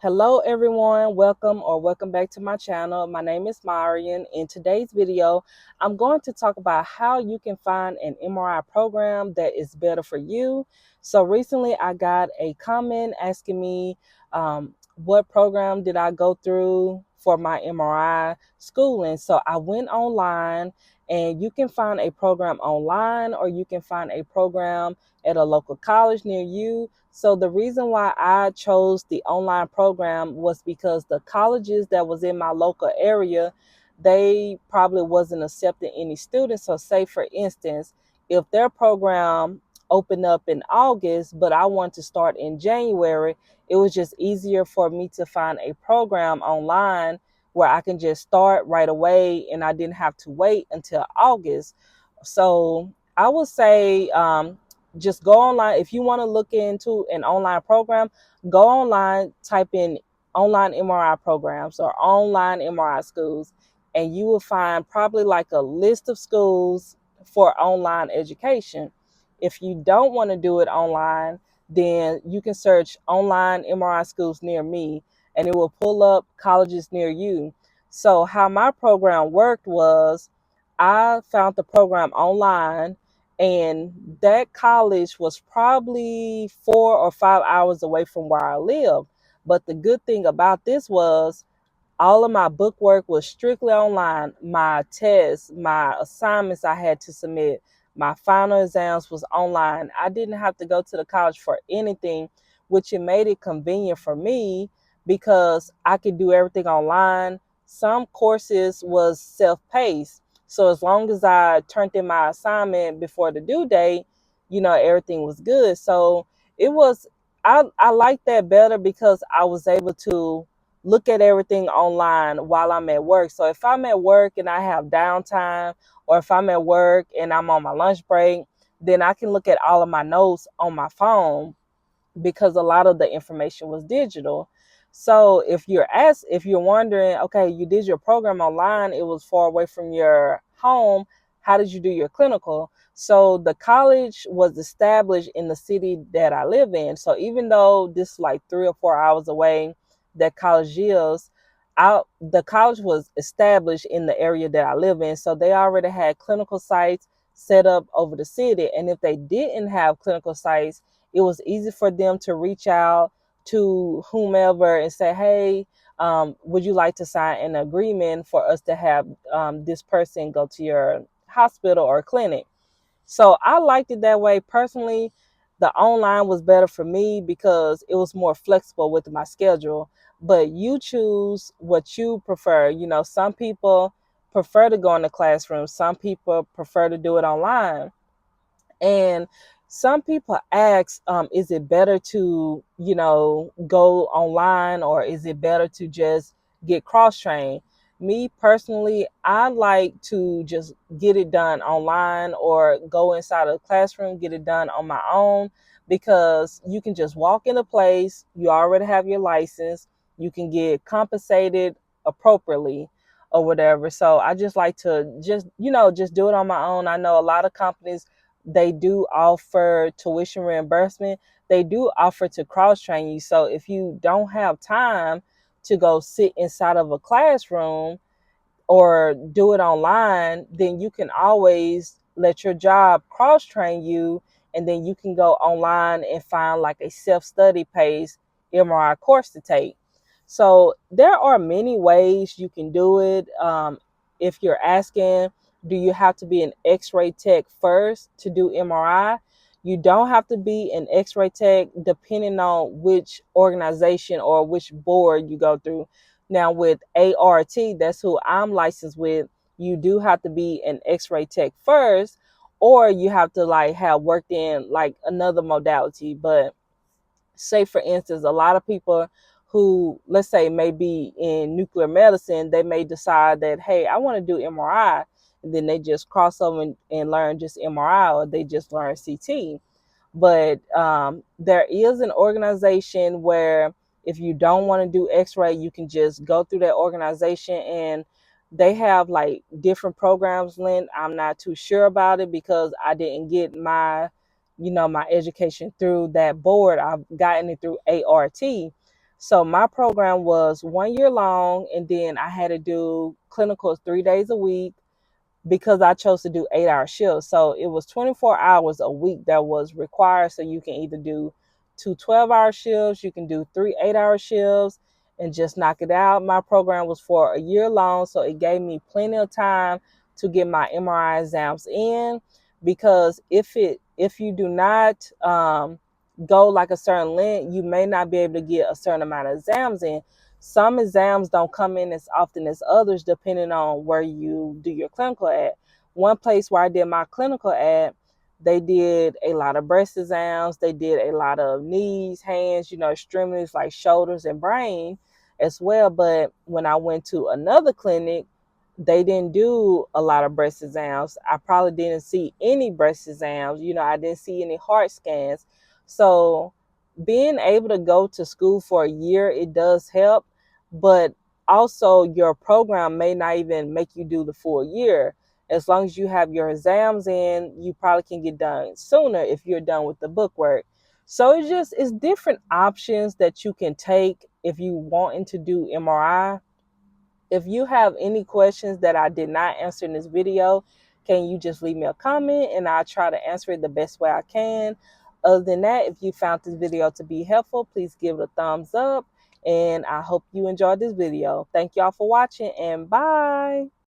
Hello everyone, welcome back to my channel. My name is Marian. In today's video, I'm going to talk about how you can find an MRI program that is better for you. So recently I got a comment asking me what program did I go through for my MRI schooling. So I went online, and you can find a program online or you can find a program at a local college near you. So the reason why I chose the online program was because the colleges that was in my local area, they probably wasn't accepting any students. So say for instance, if their program opened up in August, but I want to start in January, it was just easier for me to find a program online where I can just start right away and I didn't have to wait until August. So I would say just go online. If you want to look into an online program, go online, type in online MRI programs or online MRI schools, and you will find probably like a list of schools for online education. If you don't want to do it online, then you can search online MRI schools near me and it will pull up colleges near you. So how my program worked was I found the program online, and that college was probably 4 or 5 hours away from where I live. But the good thing about this was all of my book work was strictly online. My tests, my assignments I had to submit, my final exams was online. I didn't have to go to the college for anything, which it made it convenient for me because I could do everything online. Some courses was self-paced. So as long as I turned in my assignment before the due date, everything was good. So it was I liked that better because I was able to look at everything online while I'm at work. So if I'm at work and I have downtime, or if I'm at work and I'm on my lunch break, then I can look at all of my notes on my phone because a lot of the information was digital. So if you're wondering, okay, you did your program online, it was far away from your home, how did you do your clinical? So the college was established in the city that I live in. So even though this is like 3 or 4 hours away, that college is, the college was established in the area that I live in. So they already had clinical sites set up over the city. And if they didn't have clinical sites, it was easy for them to reach out to whomever and say, hey, would you like to sign an agreement for us to have this person go to your hospital or clinic? So I liked it that way. Personally, the online was better for me because it was more flexible with my schedule. But you choose what you prefer. Some people prefer to go in the classroom, some people prefer to do it online. And some people ask, is it better to, go online, or is it better to just get cross trained? Me personally, I like to just get it done online or go inside of the classroom, get it done on my own, because you can just walk in a place, you already have your license, you can get compensated appropriately or whatever. So I just like to just do it on my own. I know a lot of companies, they do offer tuition reimbursement. They do offer to cross train you. So if you don't have time to go sit inside of a classroom or do it online, then you can always let your job cross train you, and then you can go online and find like a self-study paced MRI course to take. So there are many ways you can do it. If you're asking, do you have to be an x-ray tech first to do MRI? You don't have to be an x-ray tech depending on which organization or which board you go through. Now with ART, that's who I'm licensed with, you do have to be an x-ray tech first, or you have to like have worked in like another modality. But say for instance, a lot of people who, let's say, may be in nuclear medicine, they may decide that, hey, I want to do MRI, and then they just cross over and learn just MRI, or they just learn CT. But there is an organization where if you don't want to do x-ray, you can just go through that organization, and they have like different programs linked. I'm not too sure about it because I didn't get my education through that board. I've gotten it through ART. So my program was 1 year long, and then I had to do clinicals 3 days a week because I chose to do 8 hour shifts. So it was 24 hours a week that was required. So you can either do two 12-hour shifts, you can do three 8 hour shifts, and just knock it out. My program was for a year long, so it gave me plenty of time to get my MRI exams in. Because if you do not go like a certain length, you may not be able to get a certain amount of exams in. Some exams don't come in as often as others, depending on where you do your clinical at. One place where I did my clinical at, they did a lot of breast exams. They did a lot of knees, hands, extremities like shoulders and brain as well. But when I went to another clinic, they didn't do a lot of breast exams. I probably didn't see any breast exams. I didn't see any heart scans. So being able to go to school for a year, it does help, but also your program may not even make you do the full year. As long as you have your exams in, you probably can get done sooner if you're done with the book work. So it's different options that you can take if you wanting to do MRI. If you have any questions that I did not answer in this video, can you just leave me a comment and I'll try to answer it the best way I can. Other than that, if you found this video to be helpful, please give it a thumbs up. And I hope you enjoyed this video. Thank y'all for watching, and bye.